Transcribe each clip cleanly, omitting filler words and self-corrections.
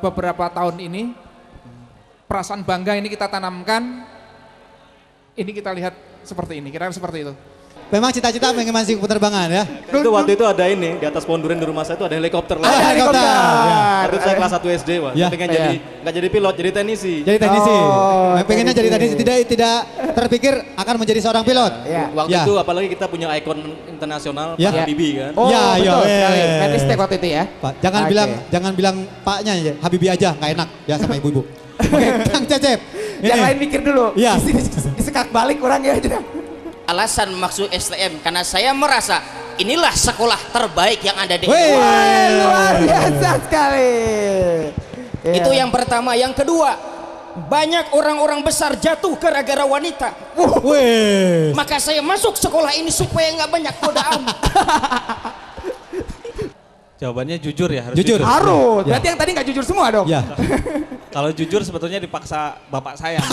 beberapa tahun ini perasaan bangga ini kita tanamkan, ini kita lihat seperti ini, kira-kira seperti itu. Memang cita-cita pengen masih penerbangan ya? Itu waktu itu ada ini, di atas pohon durian di rumah saya itu ada helikopter lah. Helikopter. Waktu itu saya kelas 1 SD, Pak. Ya. Saya pengen jadi, nggak jadi pilot, jadi teknisi. Jadi teknisi. Pengennya teknisi. jadi teknisi, tidak terpikir akan menjadi seorang pilot. Ya. Waktu Ya. itu apalagi kita punya ikon internasional, Ya. Pak Habibie kan. Oh Ya, betul ya, sekali, ya. Metistek waktu itu ya. Pak, jangan bilang paknya ya, Habibie aja, nggak enak ya sama ibu-ibu. Oke, Kang Cecep. Yang lain mikir dulu, Iya. disekak balik orang ya. Alasan maksud STM karena saya merasa inilah sekolah terbaik yang ada di Wih. Indonesia. Luar biasa sekali. Itu yang pertama. Yang kedua, banyak orang-orang besar jatuh gara-gara wanita. Wih. Maka saya masuk sekolah ini supaya nggak banyak godaan. Jawabannya jujur ya, harus Jujur. Harus, Ya. berarti yang tadi nggak jujur semua dong. Ya. Kalau jujur sebetulnya dipaksa bapak saya.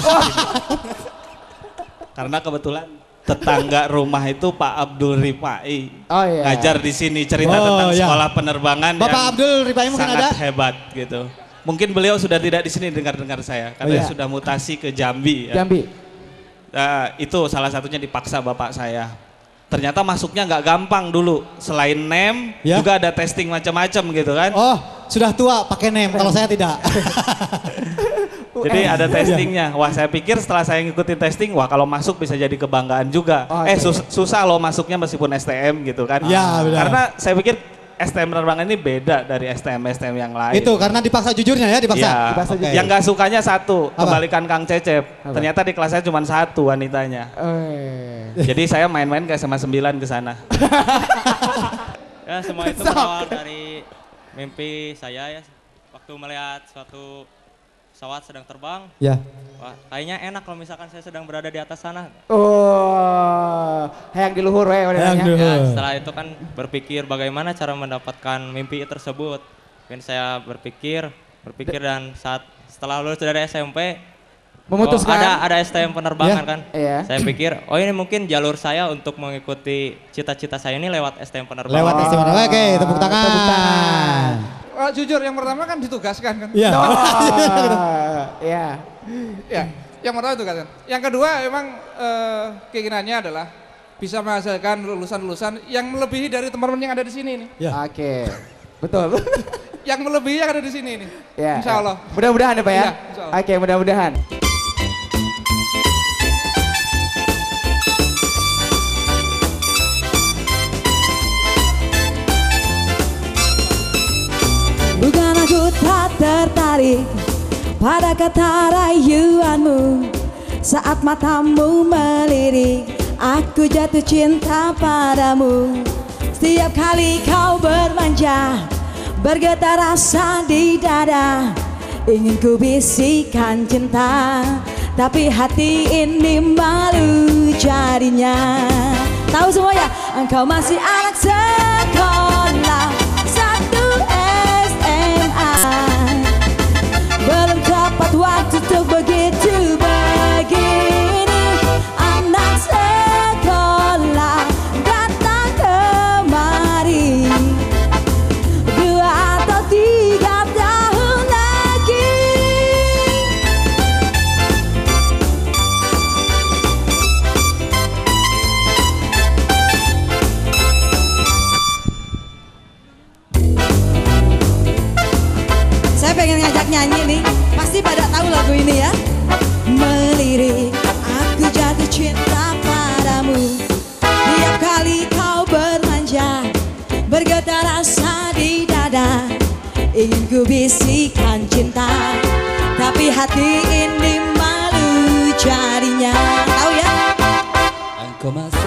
Karena kebetulan tetangga rumah itu Pak Abdul Rifai. Oh iya. Ngajar di sini cerita Oh, tentang iya. sekolah penerbangan Bapak yang Abdul Rifai mungkin sangat ada? hebat gitu. Mungkin beliau sudah tidak di sini dengar-dengar saya karena iya. sudah mutasi ke Jambi. Ya. Jambi. Nah, itu salah satunya dipaksa bapak saya. Ternyata masuknya nggak gampang dulu. Selain NEM Ya. juga ada testing macam-macam gitu kan. Oh, sudah tua pakai NEM, kalau saya tidak. Jadi ada testingnya. Wah, saya pikir setelah saya ngikutin testing, wah kalau masuk bisa jadi kebanggaan juga. Oh, iya. Susah loh masuknya meskipun STM gitu kan. Ya, benar. Karena saya pikir STM penerbangan ini beda dari STM yang lain. Itu karena dipaksa jujurnya ya, dipaksa. Iya. Dipaksa Oke. Yang nggak sukanya satu, Apa? kembalikan Kang Cecep. Apa? Ternyata di kelas saya cuma satu wanitanya. Jadi saya main-main ke SMA 9 ke sana. Ya semua itu berawal dari mimpi saya ya. Waktu melihat suatu pesawat sedang terbang, Ya. wah kayaknya enak kalau misalkan saya sedang berada di atas sana. Oh, hayang di luhur we Hayang di luhur. Ya, setelah itu kan berpikir bagaimana cara mendapatkan mimpi tersebut. Mungkin saya berpikir dan setelah lulus dari SMP, memutuskan. ada STM penerbangan Ya. kan. Iya. Saya pikir, oh ini mungkin jalur saya untuk mengikuti cita-cita saya ini lewat STM penerbangan. Lewat istimewa. Oke, tepuk tangan. Tepuk tangan. Jujur yang pertama kan ditugaskan kan. Iya. Iya. Ya, yang pertama itu kan. Yang kedua emang keinginannya adalah bisa menghasilkan lulusan-lulusan yang melebihi dari teman-teman yang ada di sini nih. Ya. Oke. Betul. Yang melebihi yang ada di sini nih. Ya, Insya Allah. Mudah-mudahan ya Pak ya. Iya, insya Allah. Oke, mudah-mudahan. Bukan aku tak tertarik pada kata rayuanmu. Saat matamu melirik, aku jatuh cinta padamu. Setiap kali kau bermanja, bergetar rasa di dada. Ingin ku bisikan cinta, tapi hati ini malu jadinya. Tahu semua ya, engkau masih anak sekolah satu SMA. Belum tepat waktu untuk begitu begini. Anak sekolah datang kemari 2 atau 3 tahun lagi. Saya pengen ngajak nyanyi nih, pasti pada tahu lagu ini ya. Melirik, aku jatuh cinta padamu. Tiap kali kau bermanja, bergetar rasa di dada. Ingin ku bisikan cinta, tapi hati ini malu jadinya. Tahu ya? Engkau masih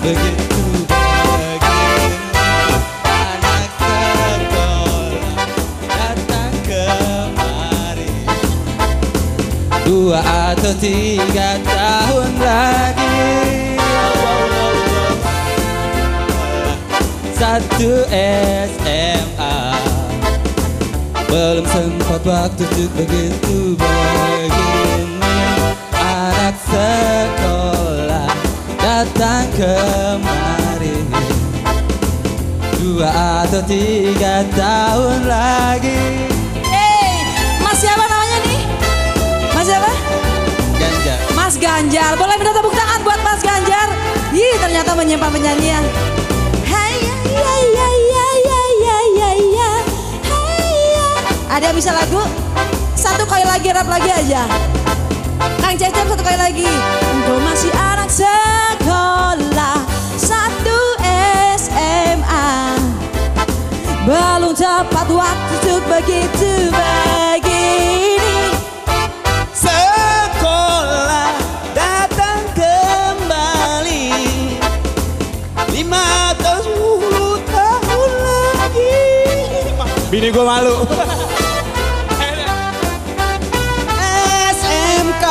begitu begini. Anak sekolah datang kemari 2 atau 3 tahun lagi. Satu SMA, belum sempat waktu untuk begitu begini. Anak sekolah datang datang kemari 2 atau 3 tahun lagi. Mas siapa namanya nih? Mas siapa? Ganjar. Mas Ganjar. Boleh minta tepuk tangan buat Mas Ganjar. Ih, ternyata menyimpan penyanyian. Hai ya ya ya ya ya ya ya ya. Hai ya. Ada yang bisa lagu? Satu kali lagi, rap lagi aja. Kang Cecep satu kali lagi. Engkau masih anak sekolah 1 SMA. Belum tepat waktu untuk begitu begini. Sekolah datang kembali 5 atau 10 tahun lagi. Bini gue malu. SMK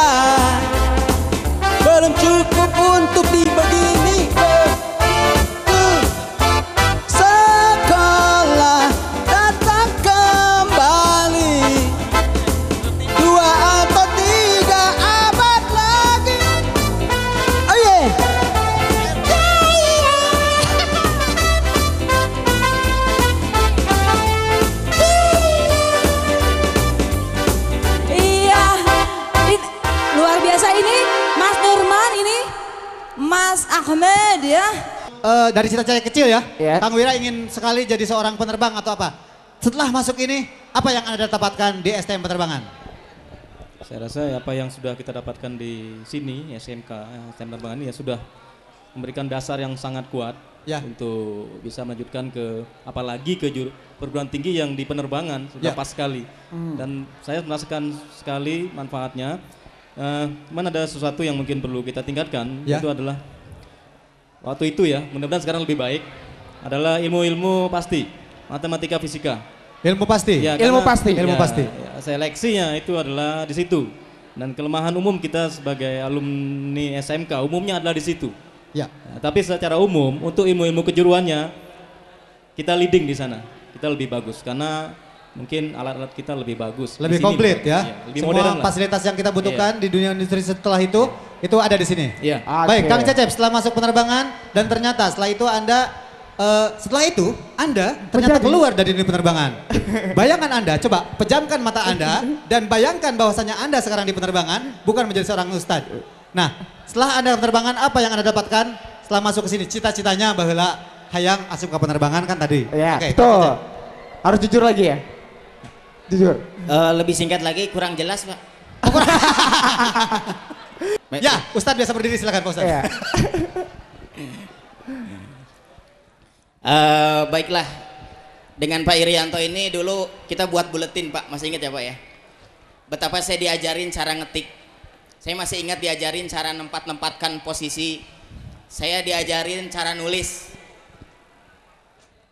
belum cukup untuk dibegini. Sekolah datang kembali 2 atau 3 abad lagi. Oh yeah. Iya, luar biasa ini Mas Nurman, ini Mas Ahmed ya. Dari cita-cita kecil ya, Iya. Kang Wira ingin sekali jadi seorang penerbang atau apa? Setelah masuk ini, apa yang Anda dapatkan di STM Penerbangan? Saya rasa apa yang sudah kita dapatkan di sini, SMK, STM Penerbangan ini ya sudah memberikan dasar yang sangat kuat Ya. untuk bisa melanjutkan ke apalagi ke perguruan tinggi yang di penerbangan sudah Ya. pas sekali. Dan saya merasakan sekali manfaatnya. Cuman ada sesuatu yang mungkin perlu kita tingkatkan, Ya. itu adalah waktu itu ya, mudah-mudahan sekarang lebih baik, adalah ilmu-ilmu pasti, matematika, fisika. Ilmu pasti? Ya, Ilmu karena- pasti. Ilmu pasti. Ya, seleksinya itu adalah di situ. Dan kelemahan umum kita sebagai alumni SMK umumnya adalah di situ. Ya. Nah, tapi secara umum untuk ilmu-ilmu kejuruannya kita leading di sana. Kita lebih bagus karena mungkin alat-alat kita lebih bagus. Di Lebih sini komplit lebih bagus, ya. lebih Semua modern lah. fasilitas yang kita butuhkan di dunia industri setelah itu ada di sini. Iya. Baik, Kang Cecep, setelah masuk penerbangan dan ternyata setelah itu Anda ternyata keluar dari dunia penerbangan. Bayangan Anda, coba pejamkan mata Anda dan bayangkan bahwasanya Anda sekarang di penerbangan bukan menjadi seorang ustadz. Nah, setelah Anda penerbangan apa yang Anda dapatkan setelah masuk ke sini? Cita-citanya bahwa hayang asup ke penerbangan kan tadi. Ya, Oke, betul. Kang Cecep. Harus jujur lagi ya. Jujur. Lebih singkat lagi, kurang jelas Pak. Ya, Ustadz biasa berdiri, silakan Pak Ustadz. Iya. Baiklah, dengan Pak Irianto ini dulu kita buat buletin Pak, masih ingat ya Pak ya? Betapa saya diajarin cara ngetik. Saya masih ingat diajarin cara nempat-nempatkan posisi. Saya diajarin cara nulis.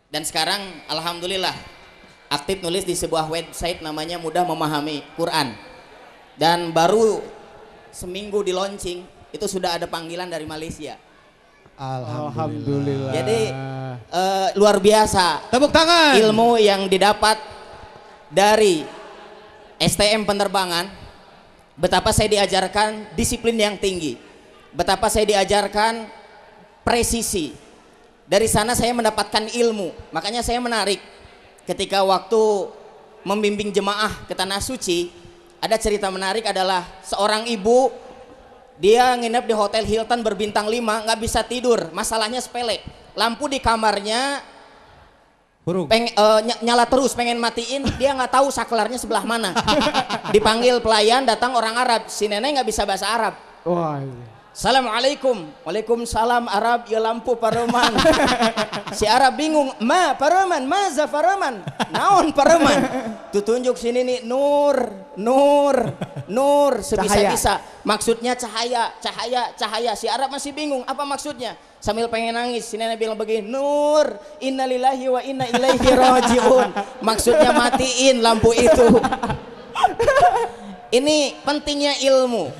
Dan sekarang alhamdulillah aktif nulis di sebuah website namanya Mudah Memahami Quran. Dan baru seminggu di launching itu sudah ada panggilan dari Malaysia. Alhamdulillah. Jadi luar biasa Tepuk tangan. ilmu yang didapat dari STM penerbangan. Betapa saya diajarkan disiplin yang tinggi, betapa saya diajarkan presisi. Dari sana saya mendapatkan ilmu. Makanya saya menarik ketika waktu membimbing jemaah ke Tanah Suci, ada cerita menarik adalah seorang ibu, dia nginep di Hotel Hilton berbintang 5, nggak bisa tidur, masalahnya sepele, lampu di kamarnya nyala terus, pengen matiin, dia nggak tahu saklarnya sebelah mana. Dipanggil pelayan, datang orang Arab, si nenek nggak bisa bahasa Arab. Wah. Assalamualaikum. Waalaikumsalam. Arab, ya lampu pareman. Si Arab bingung, ma pareman, maza pareman, naon pareman. Tutunjuk sini nih, nur, sebisa-bisa. Maksudnya cahaya, cahaya, cahaya. Si Arab masih bingung, apa maksudnya? Sambil pengen nangis, si nenek bilang begini, nur, innalillahi wa inna ilaihi rajiun. Maksudnya matiin lampu itu. Ini pentingnya ilmu.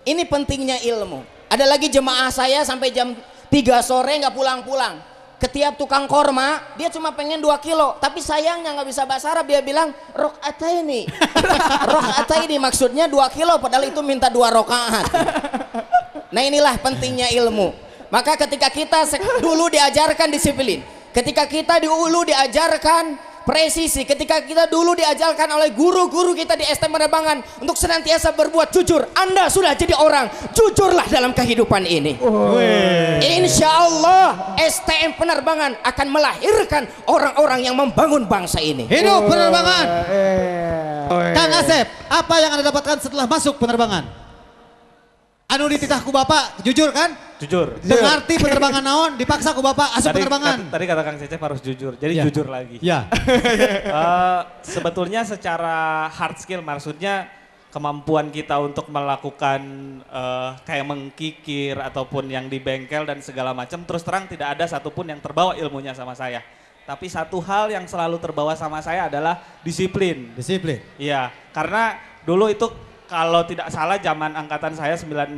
Ini pentingnya ilmu. Ada lagi jemaah saya sampai jam 3 sore nggak pulang-pulang. Ketiap tukang korma, dia cuma pengen 2 kilo. Tapi sayangnya nggak bisa bahasa Arab, dia bilang rok'ataini. Rok'ataini maksudnya 2 kilo, padahal itu minta 2 rokaat. Nah inilah pentingnya ilmu. Maka ketika kita dulu diajarkan disiplin, ketika kita dulu diajarkan presisi, ketika kita dulu diajarkan oleh guru-guru kita di STM Penerbangan untuk senantiasa berbuat jujur, Anda sudah jadi orang jujurlah dalam kehidupan ini. Insya Allah STM Penerbangan akan melahirkan orang-orang yang membangun bangsa ini. Hidup penerbangan. Kang Asep, apa yang Anda dapatkan setelah masuk penerbangan? Anu dititah ku bapak, jujur kan? Jujur. Dengarti penerbangan naon, dipaksa ku bapak asup penerbangan. Tadi kata Kang Cecep harus jujur, jadi jujur lagi. Ya. Sebetulnya secara hard skill, maksudnya kemampuan kita untuk melakukan kayak mengkikir ataupun yang di bengkel dan segala macam, terus terang tidak ada satupun yang terbawa ilmunya sama saya. Tapi satu hal yang selalu terbawa sama saya adalah disiplin. Disiplin? Iya, karena dulu itu kalau tidak salah zaman angkatan saya 96,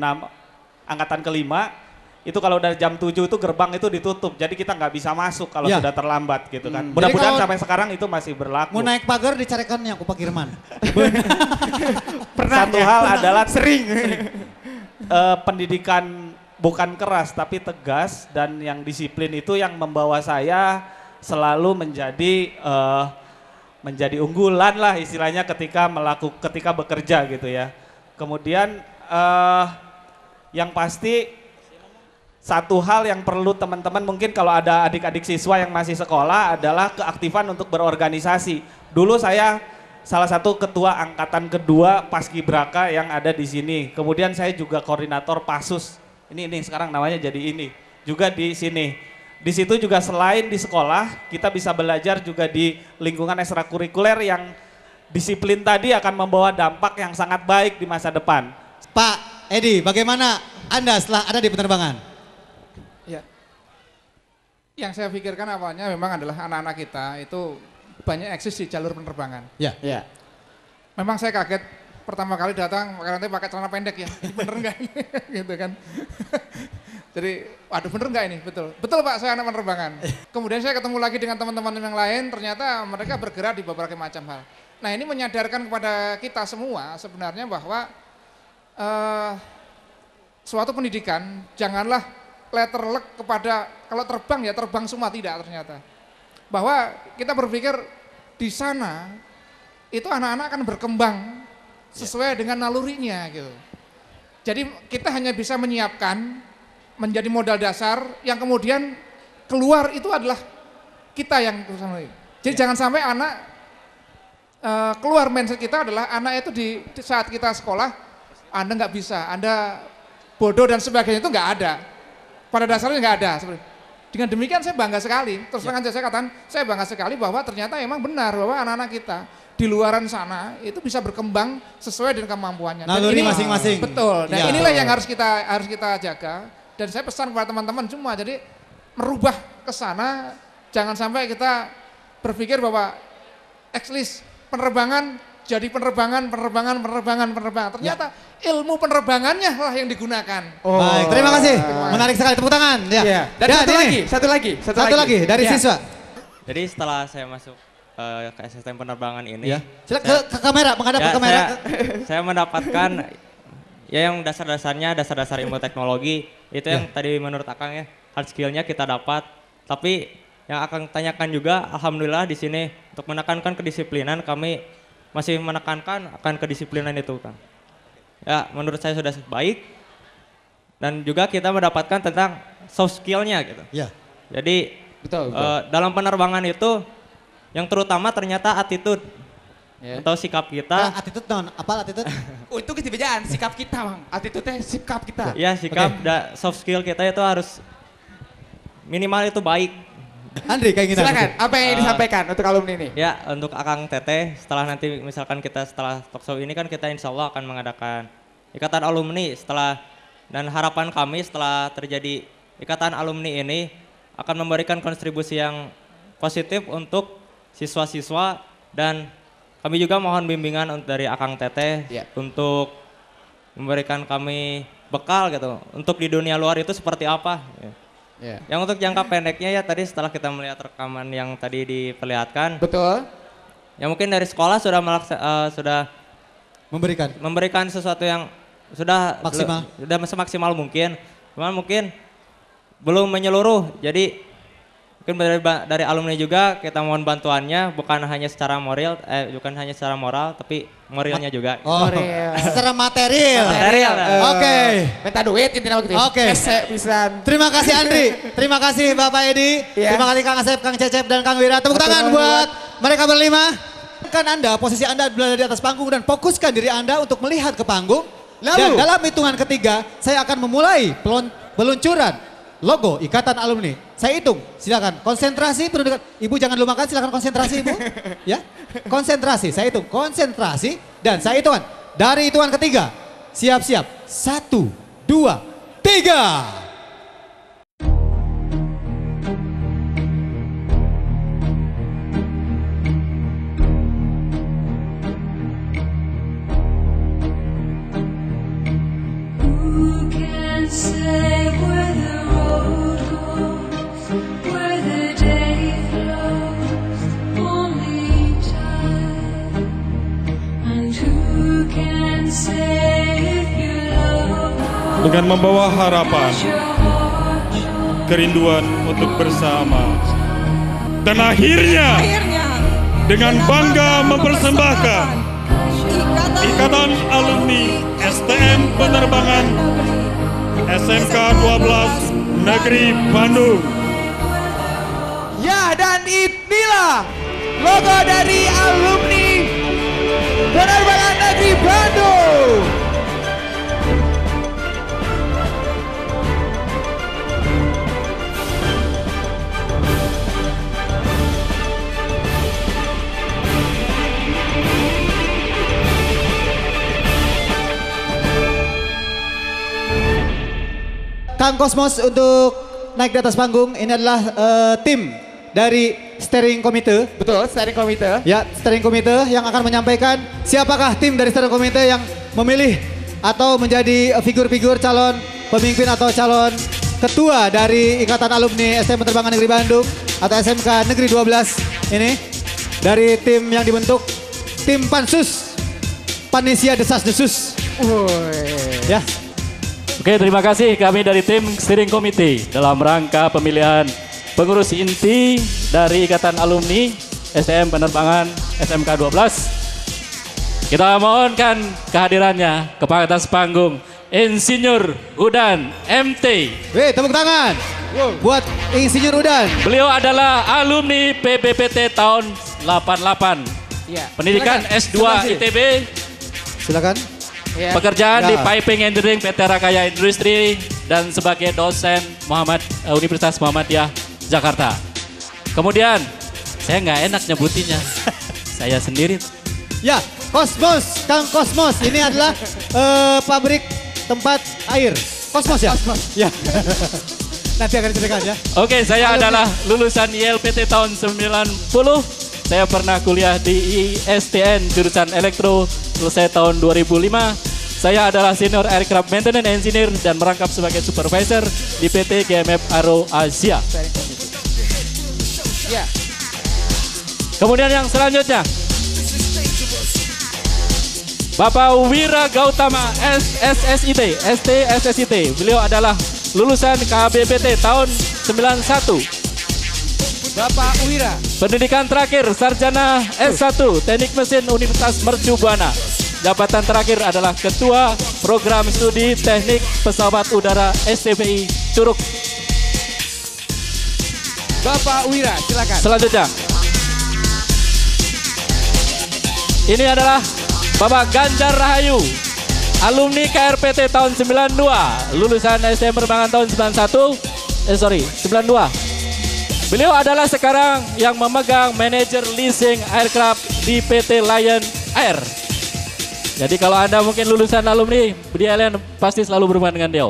angkatan kelima, itu kalau udah jam 7 itu gerbang itu ditutup. Jadi kita nggak bisa masuk kalau sudah terlambat gitu kan. Mudah-mudahan sampai sekarang itu masih berlaku. Mau naik pagar dicarikan yang ku Pak Kirman. Satu hal adalah sering. Pendidikan bukan keras tapi tegas dan yang disiplin itu yang membawa saya selalu menjadi unggulan lah istilahnya ketika bekerja gitu ya. Kemudian yang pasti satu hal yang perlu teman-teman mungkin kalau ada adik-adik siswa yang masih sekolah adalah keaktifan untuk berorganisasi. Dulu saya salah satu ketua angkatan kedua Paskibraka yang ada di sini. Kemudian saya juga koordinator Pasus. Ini sekarang namanya jadi ini. Juga di sini. Di situ juga selain di sekolah, kita bisa belajar juga di lingkungan ekstrakurikuler yang disiplin tadi akan membawa dampak yang sangat baik di masa depan. Pak Edi, bagaimana Anda setelah ada di penerbangan? Ya, yang saya pikirkan awalnya memang adalah anak-anak kita itu banyak eksis di jalur penerbangan. Ya. Memang saya kaget pertama kali datang, karena pakai celana pendek ya, bener enggak ini? Gitu kan. Jadi, waduh bener nggak ini? Betul. Betul Pak, saya anak penerbangan. Kemudian saya ketemu lagi dengan teman-teman yang lain, ternyata mereka bergerak di beberapa macam hal. Nah ini menyadarkan kepada kita semua sebenarnya bahwa suatu pendidikan janganlah letterlek kepada, kalau terbang ya terbang semua, tidak ternyata. Bahwa kita berpikir di sana itu anak-anak akan berkembang sesuai dengan nalurinya gitu. Jadi kita hanya bisa menyiapkan menjadi modal dasar yang kemudian keluar itu adalah kita yang jadi jangan sampai anak keluar mindset kita adalah anak itu di saat kita sekolah Anda nggak bisa, Anda bodoh dan sebagainya, itu nggak ada. Pada dasarnya nggak ada. Dengan demikian saya bangga sekali. Terus terang saya katakan saya bangga sekali bahwa ternyata emang benar bahwa anak-anak kita di luaran sana itu bisa berkembang sesuai dengan kemampuannya. Naluri masing-masing. Betul. Dan inilah yang harus kita jaga. Dan saya pesan kepada teman-teman semua, jadi merubah ke sana, jangan sampai kita berpikir bahwa at-least penerbangan jadi penerbangan. Ternyata ilmu penerbangannya lah yang digunakan. Baik, terima kasih. Menarik sekali, tepuk tangan. Ya. Dan satu lagi dari siswa. Jadi setelah saya masuk ke STM Penerbangan ini, Silakan ke kamera, menghadap ke kamera. Saya mendapatkan ya yang dasar-dasar ilmu teknologi itu yang tadi menurut Akang ya hard skillnya kita dapat. Tapi yang Akang tanyakan juga, alhamdulillah di sini untuk menekankan kedisiplinan kami masih menekankan akan kedisiplinan itu Kang. Ya menurut saya sudah baik dan juga kita mendapatkan tentang soft skillnya gitu. Ya. Jadi dalam penerbangan itu yang terutama ternyata attitude. Atau sikap kita. Attitude non, apa attitude? Itu kebiasaan, sikap kita Bang. Attitude-nya sikap kita. Ya sikap, soft skill kita itu harus minimal itu baik. Andri keinginan. Silakan, apa yang disampaikan untuk alumni ini? Ya untuk Akang Teteh, setelah nanti misalkan kita setelah talkshow ini kan kita insya Allah akan mengadakan ikatan alumni dan harapan kami setelah terjadi ikatan alumni ini akan memberikan kontribusi yang positif untuk siswa-siswa dan kami juga mohon bimbingan dari Akang Teteh untuk memberikan kami bekal gitu untuk di dunia luar itu seperti apa. Yang untuk jangka pendeknya ya tadi setelah kita melihat rekaman yang tadi diperlihatkan. Betul. Ya mungkin dari sekolah sudah memberikan sesuatu yang sudah maksimal. Sudah semaksimal mungkin. Cuman mungkin belum menyeluruh. Jadi mungkin dari alumni juga kita mohon bantuannya, bukan hanya secara moral, tapi moralnya juga. Oh, secara material. Oke. Minta duit intinya gitu. Oke. Terima kasih Andri, terima kasih Bapak Edi, terima kasih Kang Asep, Kang Cecep, dan Kang Wira. Tepuk tangan buat mereka berlima. Kan Anda, posisi Anda berada di atas panggung dan fokuskan diri Anda untuk melihat ke panggung. Dan dalam hitungan ketiga, saya akan memulai peluncuran logo Ikatan Alumni. Saya hitung, silakan konsentrasi pendidikan. Ibu jangan lupa makan, silakan konsentrasi Ibu. Ya, konsentrasi. Saya hitung konsentrasi dan saya hitungan. Dari hitungan ketiga, siap-siap. 1, 2, 3. Say where the road goes, where the day flows, only time. And who can say if you love? Dengan membawa harapan, kerinduan untuk bersama, dan akhirnya dengan bangga mempersembahkan Ikatan Alumni STM Penerbangan SMK 12 Negeri Bandung. Ya, dan inilah logo dari alumni Penerbangan Negeri Bandung. Kang Kosmos untuk naik di atas panggung. Ini adalah tim dari steering komite. Betul, steering komite. Ya, steering komite yang akan menyampaikan siapakah tim dari steering komite yang memilih atau menjadi figur-figur calon pemimpin atau calon ketua dari Ikatan Alumni STM Penerbangan Negeri Bandung atau SMK Negeri 12 ini. Dari tim yang dibentuk tim Pansus Panitia Desas-Desus. Ya. Oke, terima kasih kami dari tim Steering Committee dalam rangka pemilihan pengurus inti dari Ikatan Alumni STM Penerbangan SMK 12. Kita mohonkan kehadirannya ke atas panggung Insinyur Udan MT. Wih, tepuk tangan buat Insinyur Udan. Beliau adalah alumni PPPT tahun 88. Ya. Pendidikan S2 ITB. Silakan. Ya. Pekerjaan di Piping Engineering PT Rakaya Industri dan sebagai dosen Universitas Muhammadiyah Jakarta. Kemudian saya nggak enak nyebutinnya, saya sendiri. Ya, Kosmos, Kang Kosmos. Ini adalah pabrik tempat air. Kosmos ya? Kosmos. Ya. Nanti akan diceritakan ya. Oke, saya adalah lulusan ILPT tahun 90. Saya pernah kuliah di ISTN jurusan Elektro, selesai tahun 2005. Saya adalah Senior Aircraft Maintenance Engineer dan merangkap sebagai Supervisor di PT GMF Aero Asia. Ya. Kemudian yang selanjutnya, Bapak Wira Gautama SSIT. Beliau adalah lulusan KBPT tahun 91. Bapak Wira. Pendidikan terakhir Sarjana S1 Teknik Mesin Universitas Mercu Buana. Jabatan terakhir adalah Ketua Program Studi Teknik Pesawat Udara STPI Curug. Bapak Wira, silakan. Selanjutnya, ini adalah Bapak Ganjar Rahayu, alumni KRPT tahun 92, lulusan STM Penerbangan tahun 92. Beliau adalah sekarang yang memegang manajer leasing aircraft di PT Lion Air. Jadi kalau Anda mungkin lulusan alumni, kalian pasti selalu berhubungan dengan dia.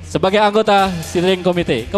Sebagai anggota steering committee.